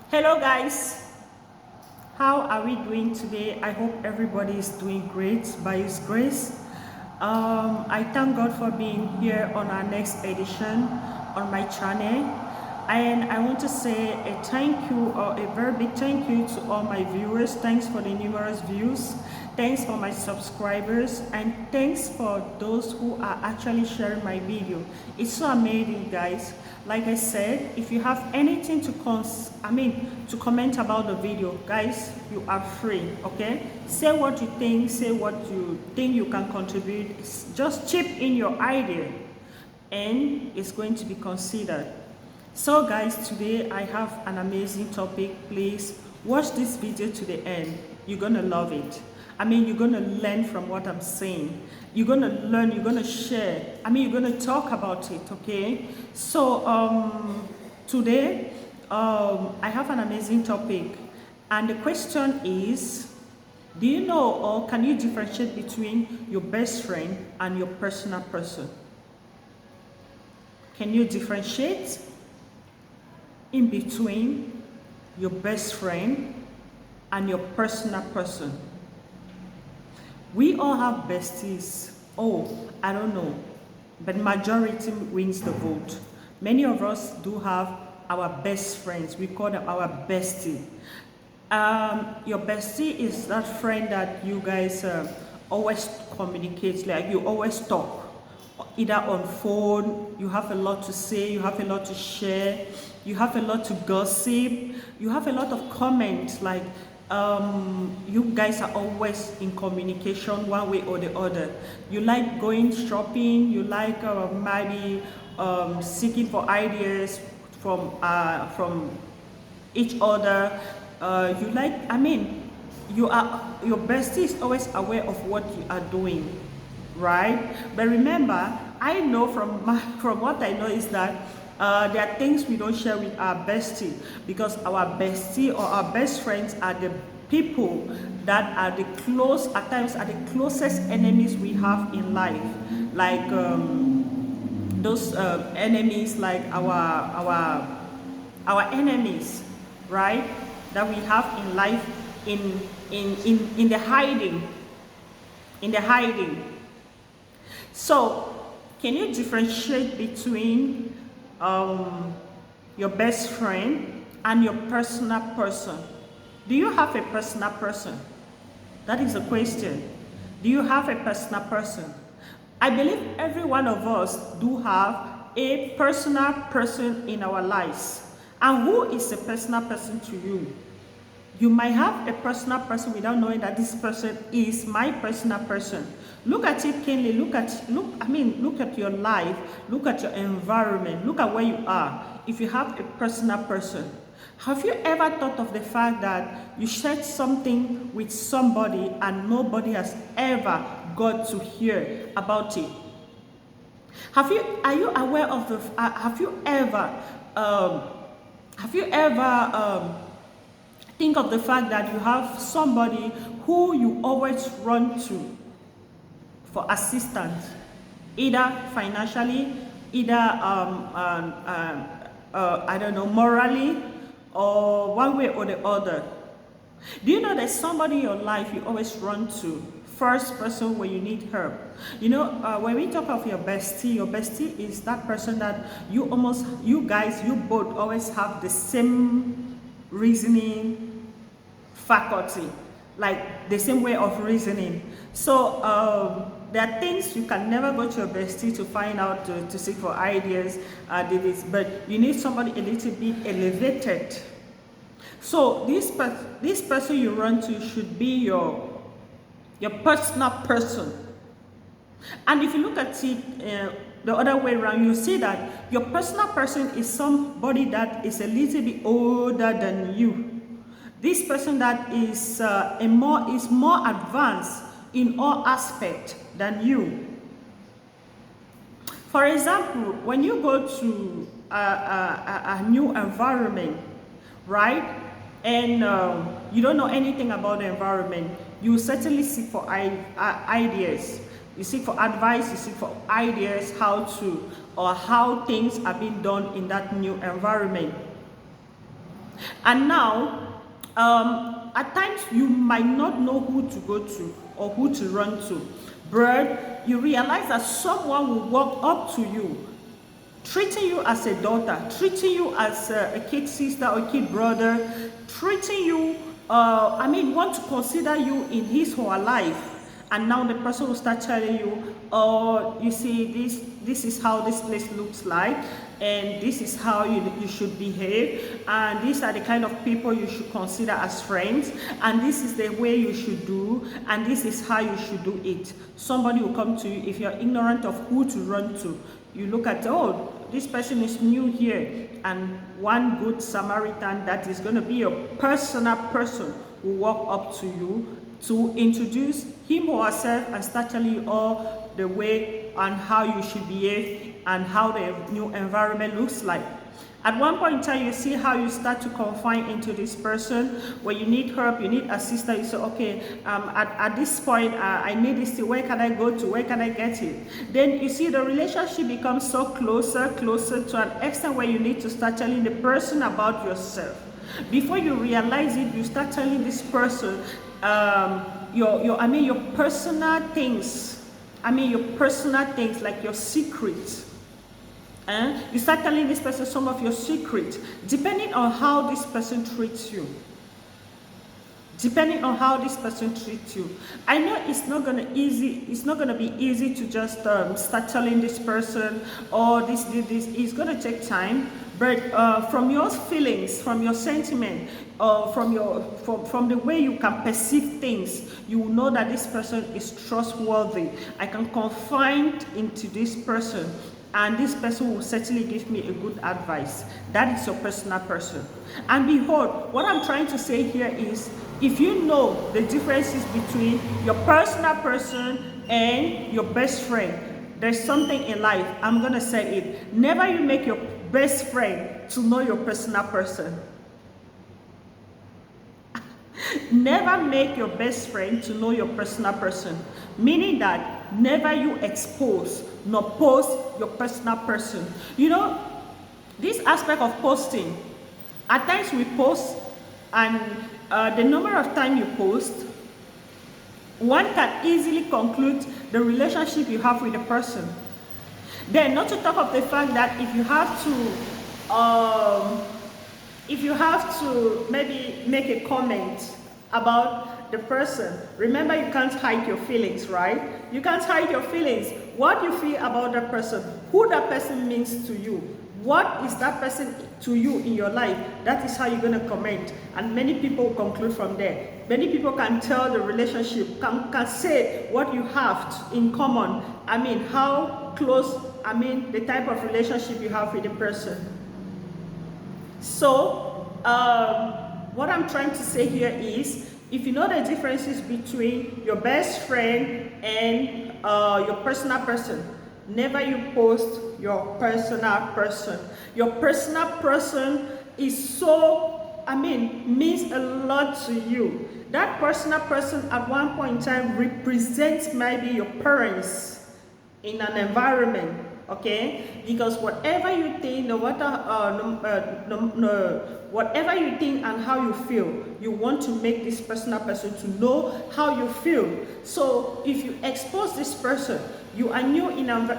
Hello guys, how are we doing today? I hope everybody is doing great by His grace. I thank God for being here on our next edition on my channel, and I want to say a thank you or a very big thank you to all my viewers. Thanks for the numerous views, thanks for my subscribers, and thanks for those who are actually sharing my video. It's so amazing, guys. Like I said, if you have anything to to comment about the video, guys, you are free. Okay, say what you think, say what you think you can contribute. Just chip in your idea and it's going to be considered. So guys, today I have an amazing topic. Please watch this video to the end. You're gonna love it. You're gonna learn from what I'm saying. You're gonna learn, you're gonna share. You're gonna talk about it, okay? So today I have an amazing topic, and the question is, do you know or can you differentiate between your best friend and your personal person? Can you differentiate in between your best friend and your personal person? We all have besties. Oh, I don't know, but majority wins the vote. Many of us do have our best friends. We call them our bestie. Your bestie is that friend that you guys always communicate, like you always talk, either on phone. You have a lot to say, you have a lot to share, you have a lot to gossip, you have a lot of comments, like you guys are always in communication one way or the other. You like going shopping, you like maybe seeking for ideas from each other. You like, your bestie is always aware of what you are doing, right? But remember, I know from what I know is that there are things we don't share with our bestie, because our bestie or our best friends are the people that are at times are the closest enemies we have in life. Like those enemies, like our enemies, right? That we have in life, in the hiding, in the hiding. So, can you differentiate between your best friend and your personal person? Do you have a personal person? That is the question. Do you have a personal person? I believe every one of us do have a personal person in our lives. And who is a personal person to you? You might have a personal person without knowing that this person is my personal person. Look at it keenly. Look at your life. Look at your environment. Look at where you are. If you have a personal person, have you ever thought of the fact that you shared something with somebody and nobody has ever got to hear about it? Are you aware of the? Have you ever? Think of the fact that you have somebody who you always run to for assistance, either financially, either I don't know, morally, or one way or the other. Do you know there's somebody in your life you always run to, first person when you need help? When we talk of your bestie is that person that you both always have the same reasoning faculty, like the same way of reasoning. So there are things you can never go to your bestie to find out, to seek for ideas, but you need somebody a little bit elevated. So this person you run to should be your personal person. And if you look at it the other way around, you see that your personal person is somebody that is a little bit older than you. This person that is more advanced in all aspects than you. For example, when you go to a new environment, right, and you don't know anything about the environment, you certainly seek for ideas. You seek for advice, you seek for ideas how things are being done in that new environment. And now, at times you might not know who to go to or who to run to, but you realize that someone will walk up to you, treating you as a daughter, treating you as a kid sister or kid brother, treating you, want to consider you in his or her life. And now the person will start telling you, oh, you see, this is how this place looks like, and this is how you should behave, and these are the kind of people you should consider as friends, and this is the way you should do, and this is how you should do it. Somebody will come to you. If you're ignorant of who to run to, you look at, oh, this person is new here, and one good Samaritan that is going to be your personal person will walk up to you to introduce him or herself and start telling you all the way and how you should behave and how the new environment looks like. At one point in time, you see how you start to confine into this person. When you need help, you need assistance, you say, okay, at this point, I need this thing. Where can I go to? Where can I get it? Then you see the relationship becomes so closer to an extent where you need to start telling the person about yourself. Before you realize it, you start telling this person your personal things. Your personal things, like your secrets. And you start telling this person some of your secrets, depending on how this person treats you. Depending on how this person treats you. I know it's not gonna be easy to just start telling this person, oh, this. It's gonna take time. But from your feelings, from your sentiment, from the way you can perceive things, you will know that this person is trustworthy. I can confide into this person, and this person will certainly give me a good advice. That is your personal person. And behold, what I'm trying to say here is, if you know the differences between your personal person and your best friend, there's something in life, I'm going to say it. Never you make your best friend to know your personal person. Never make your best friend to know your personal person. Meaning that never you expose nor post your personal person. You know, this aspect of posting, at times we post, and the number of times you post, one can easily conclude the relationship you have with the person. Then, not to talk of the fact that if you have to maybe make a comment about the person, remember you can't hide your feelings, right? You can't hide your feelings. What you feel about that person, who that person means to you, what is that person to you in your life, that is how you're going to comment. And many people conclude from there. Many people can tell the relationship, can say what you have in common. How close, the type of relationship you have with the person. So, what I'm trying to say here is, if you know the differences between your best friend and your personal person, never you post your personal person. Your personal person is means a lot to you. That personal person at one point in time represents maybe your parents in an environment, okay? Because whatever you think, whatever you think and how you feel, you want to make this personal person to know how you feel. So if you expose this person, you are new in an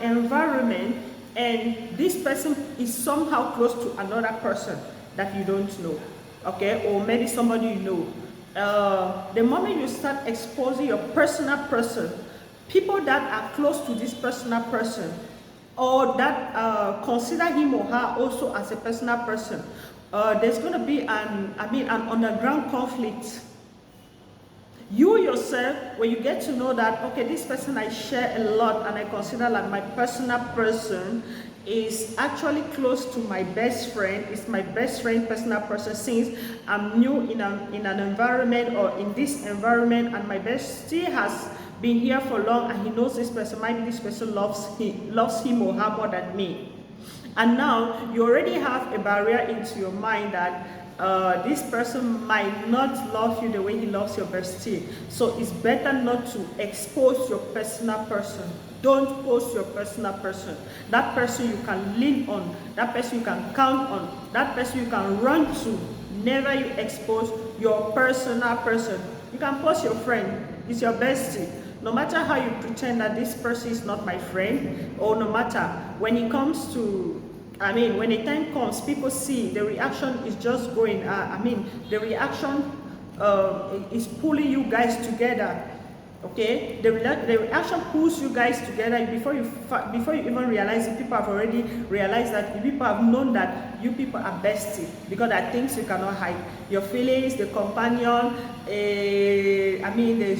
environment, and this person is somehow close to another person that you don't know, okay? Or maybe somebody you know. The moment you start exposing your personal person, people that are close to this personal person, or that consider him or her also as a personal person, there's going to be an underground conflict. You yourself, when you get to know that, okay, this person I share a lot and I consider like my personal person, is actually close to my best friend, is my best friend personal person, since I'm new in an environment or in this environment, and my bestie has been here for long and he knows this person, maybe this person loves him or her more than me. And now you already have a barrier into your mind that this person might not love you the way he loves your bestie. So it's better not to expose your personal person. Don't post your personal person. That person you can lean on, that person you can count on, that person you can run to. Never you expose your personal person. You can post your friend, it's your bestie. No matter how you pretend that this person is not my friend, or no matter when it comes to, when the time comes, people see the reaction is just going, the reaction is pulling you guys together. Okay, the reaction pulls you guys together before you even realize it. People have already realized that people have known that you people are bestie, because there are things you cannot hide. Your feelings, the companion, the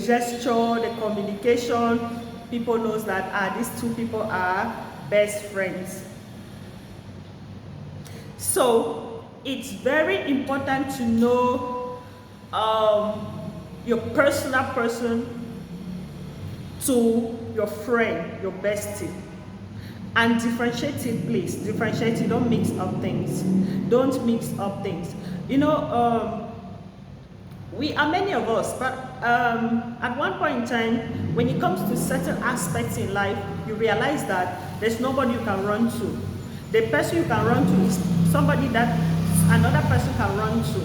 gesture, the communication. People knows that these two people are best friends. So it's very important to know your personal person to your friend, your bestie, and differentiate it, please. Differentiate it. Don't mix up things. Don't mix up things. We are many of us, but at one point in time, when it comes to certain aspects in life, you realize that there's nobody you can run to. The person you can run to is somebody that another person can run to.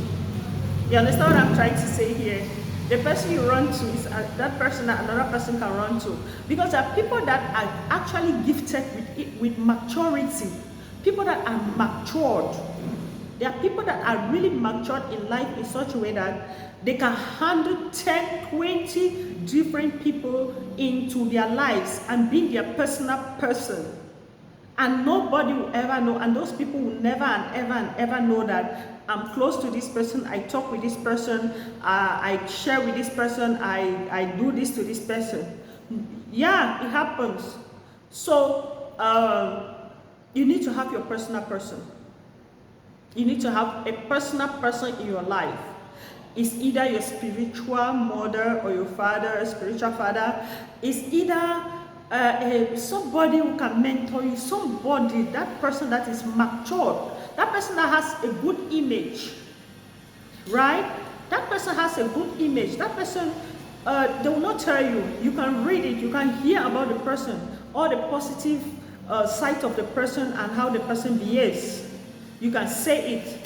You understand what I'm trying to say here? The person you run to is that person that another person can run to. Because there are people that are actually gifted with maturity. People that are matured. There are people that are really matured in life in such a way that they can handle 10, 20 different people into their lives and be their personal person. And nobody will ever know, and those people will never and ever know that I'm close to this person, I talk with this person, I share with this person, I do this to this person. Yeah, it happens. So you need to have your personal person. You need to have a personal person in your life. It's either your spiritual mother or your father, spiritual father. It's either somebody who can mentor you, somebody, that person that is matured, that person that has a good image, right? That person has a good image. That person, they will not tell you. You can read it, you can hear about the person, all the positive side of the person and how the person behaves. You can say it.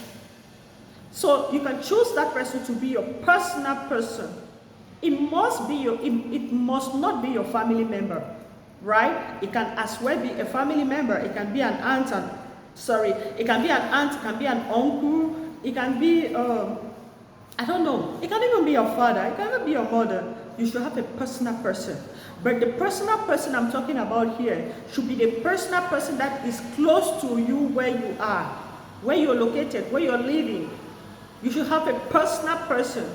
So you can choose that person to be your personal person. It must not be your family member, right? It can as well be a family member. It can be an aunt, it can be an aunt, it can be an uncle, it can be I don't know, it can even be your father, it can even be your mother. You should have a personal person. But the personal person I'm talking about here should be the personal person that is close to you, where you are, where you're located, where you're living. You should have a personal person.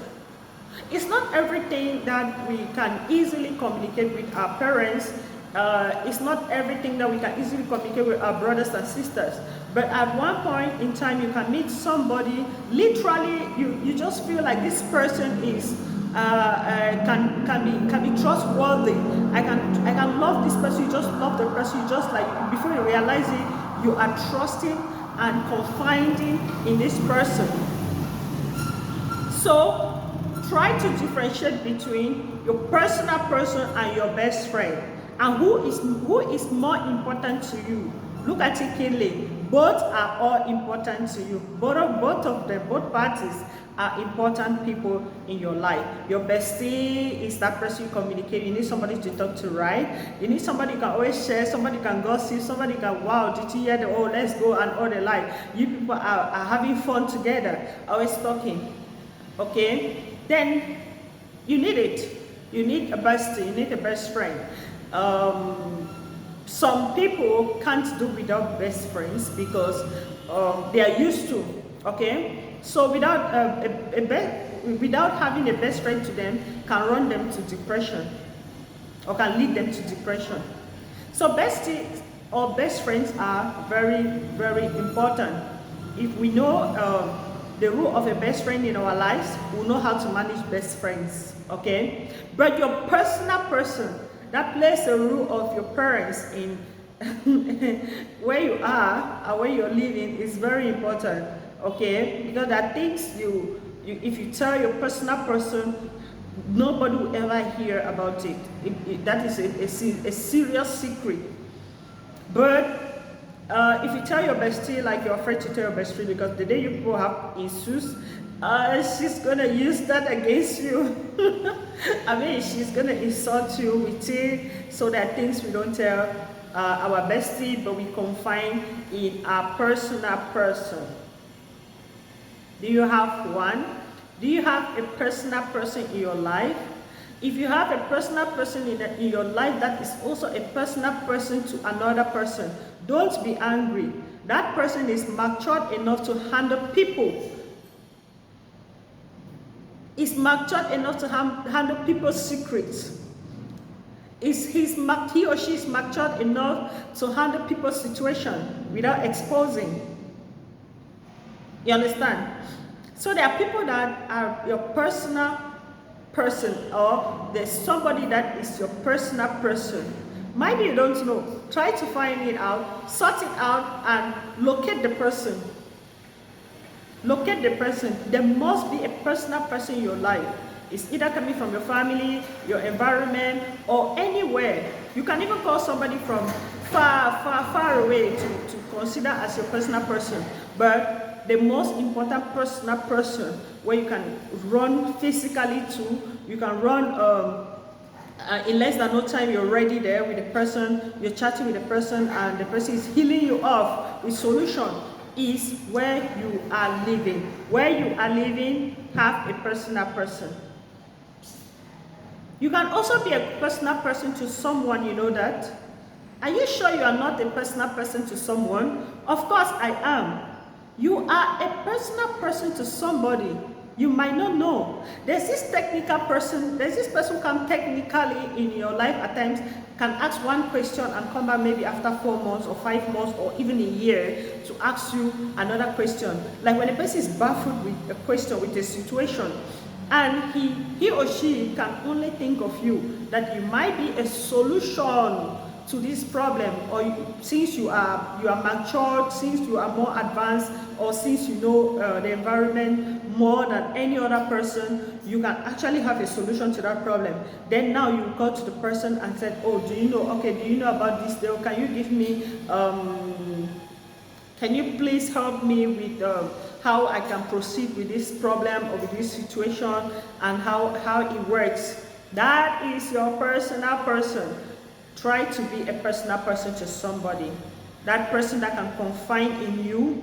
It's not everything that we can easily communicate with our parents. It's not everything that we can easily communicate with our brothers and sisters. But at one point in time, you can meet somebody, literally, you just feel like this person is can be trustworthy. I can love this person. You just love the person. You just like, before you realize it, you are trusting and confiding in this person. So try to differentiate between your personal person and your best friend, and who is more important to you. Look at it keenly. Both are all important to you. Both of them, both parties are important people in your life. Your bestie is that person you communicate. You need somebody to talk to, right? You need somebody you can always share, somebody can gossip, somebody can, wow, did you hear the, oh, let's go, and all the like. You people are having fun together, always talking. Okay? Then you need it. You need a bestie, you need a best friend. Some people can't do without best friends because they are used to, okay? So without without having a best friend to them can run them to depression or can lead them to depression. So besties or best friends are very, very important. If we know the role of a best friend in our lives, we'll know how to manage best friends, okay? But your personal person, that plays the role of your parents in where you are and where you're living, is very important. okay? Because there are things if you tell your personal person, nobody will ever hear about it. That is a serious secret. But if you tell your bestie, like you're afraid to tell your bestie because the day you people have issues, she's gonna use that against you. I mean, she's gonna insult you with it. So there are things we don't tell our bestie, but we confine in our personal person. Do you have one? Do you have a personal person in your life? If you have a personal person in your life that is also a personal person to another person, don't be angry. That person is matured enough to handle people. Is matured enough to handle people's secrets. He or she is matured enough to handle people's situation without exposing. You understand? So there are people that are your personal person, or there's somebody that is your personal person. Maybe you don't know. Try to find it out, sort it out, and locate the person. Locate the person. There must be a personal person in your life. It's either coming from your family, your environment, or anywhere. You can even call somebody from far away to consider as your personal person. But the most important personal person where you can run physically to, you can run in less than no time, you're already there with the person, you're chatting with the person, and the person is healing you off with solution, is where you are living. Where you are living, have a personal person. You can also be a personal person to someone, you know that? Are you sure you are not a personal person to someone? Of course I am. You are a personal person to somebody. You might not know. There's this person who can technically in your life at times can ask one question and come back maybe after 4 months or 5 months or even a year to ask you another question. Like when a person is baffled with a question, with a situation, and he or she can only think of you, that you might be a solution to this problem, or since you are matured, since you are more advanced, or since you know the environment more than any other person, you can actually have a solution to that problem. Then now you go to the person and said, oh, do you know about this deal? Can you give me, can you please help me with how I can proceed with this problem or with this situation, and how it works? That is your personal person. Try to be a personal person to somebody. That person that can confide in you,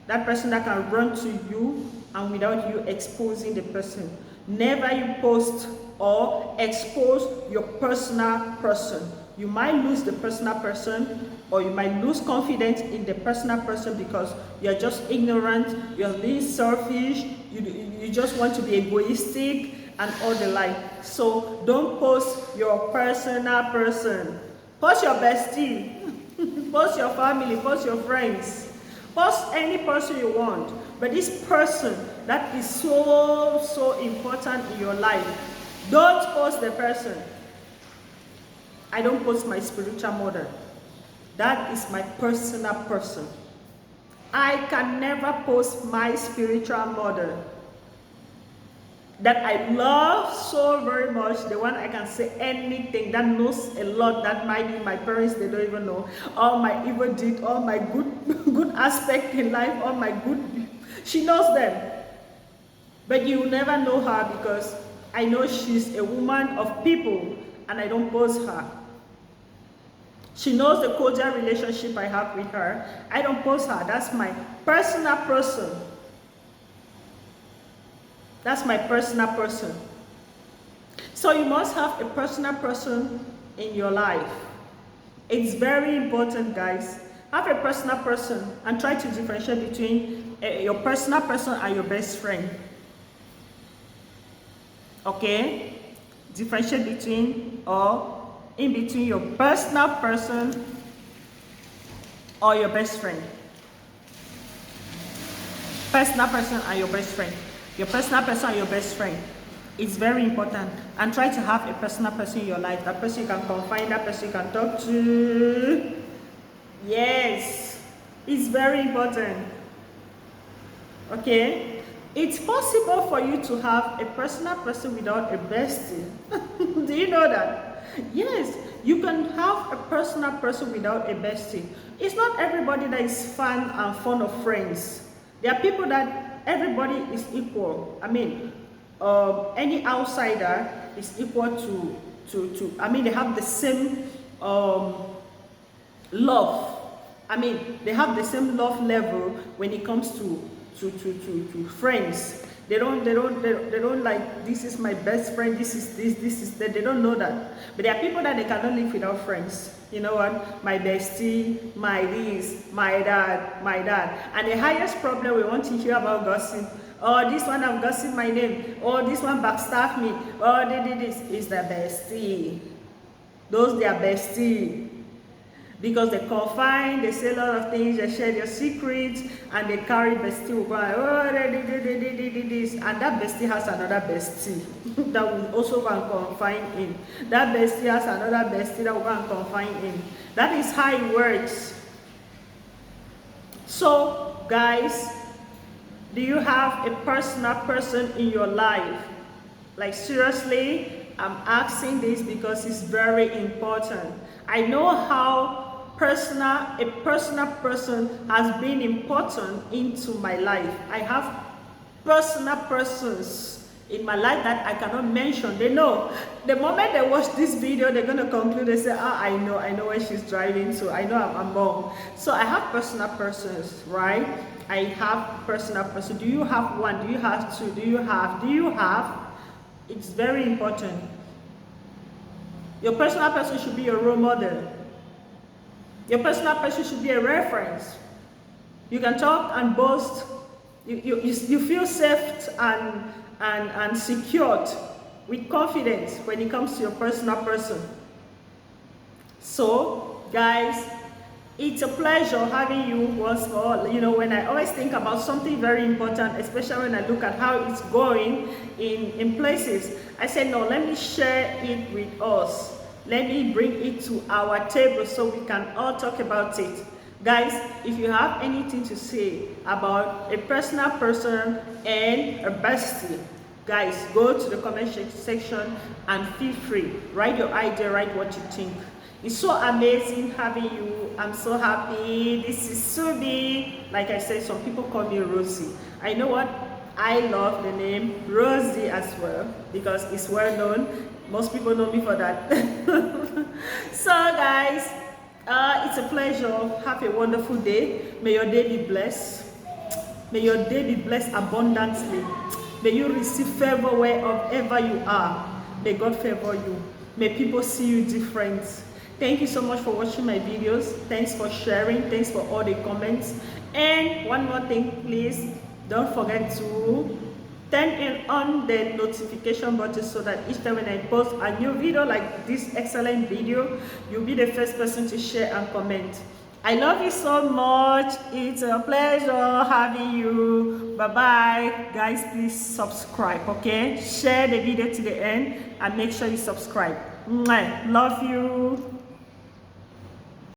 that person that can run to you and without you exposing the person. Never you post or expose your personal person. You might lose the personal person, or you might lose confidence in the personal person because you're just ignorant, you're being selfish, you just want to be egoistic and all the like. So don't post your personal person. Post your bestie, post your family, post your friends, post any person you want. But this person that is so important in your life, don't post the person. I don't post my spiritual mother. That is my personal person. I can never post my spiritual mother that I love so very much, the one I can say anything, that knows a lot, that might be my parents, they don't even know, all my evil deed, all my good aspect in life, all my good, she knows them. But you will never know her because I know she's a woman of people and I don't post her. She knows the cordial relationship I have with her. I don't post her. That's my personal person. That's my personal person. So you must have a personal person in your life. It's very important, guys. Have a personal person and try to differentiate between your personal person and your best friend. Okay? Differentiate between or in between your personal person or your best friend. Personal person and your best friend. Your personal person and your best friend. It's very important. And try to have a personal person in your life. That person you can confide, that person you can talk to. Yes. It's very important. Okay, it's possible for you to have a personal person without a bestie. Do you know that? Yes, you can have a personal person without a bestie. It's not everybody that is fan and fond of friends. There are people that everybody is equal. I mean, any outsider is equal to. I mean, they have the same love. I mean, they have the same love level when it comes to friends. They don't like, this is my best friend, this is that. They don't know that. But there are people that they cannot live without friends. You know what? My bestie, my this, my dad. And the highest problem we want to hear about gossip. Oh, this one have gossip my name. Oh, this one backstabbed me. Oh, they did this. Is the bestie. Those they are bestie. Because they confine, they say a lot of things, they share their secrets, and they carry bestie over. Oh, they this. And that bestie has another bestie that will also go and confine in. That bestie has another bestie that will go and confine in. That is how it works. So, guys, do you have a personal person in your life? Like, seriously, I'm asking this because it's very important. I know how a personal person has been important into my life. I have personal persons in my life that I cannot mention. They know. The moment they watch this video, they're going to conclude, they say, I know where she's driving to. I know I'm wrong. So I have personal persons, right? I have personal person. Do you have one? Do you have two? Do you have? It's very important. Your personal person should be your role model. Your personal person should be a reference. You can talk and boast. You feel safe and secured with confidence when it comes to your personal person. So, guys, it's a pleasure having you once more. You know, when I always think about something very important, especially when I look at how it's going in places, I say, no, let me share it with us. Let me bring it to our table so we can all talk about it. Guys, if you have anything to say about a personal person and a bestie, guys, go to the comment section and feel free. Write your idea, write what you think. It's so amazing having you. I'm so happy. This is Subi. Like I said, some people call me Rosie. I know what? I love the name Rosie as well because it's well known. Most people know me for that. So, guys, it's a pleasure. Have a wonderful day. May your day be blessed. May your day be blessed abundantly. May you receive favor wherever you are. May God favor you. May people see you different. Thank you so much for watching my videos. Thanks for sharing. Thanks for all the comments. And one more thing, please, don't forget to turn on the notification button so that each time when I post a new video like this excellent video, you'll be the first person to share and comment. I love you so much. It's a pleasure having you. Bye-bye. Guys, please subscribe, okay? Share the video to the end and make sure you subscribe. Mwah. Love you.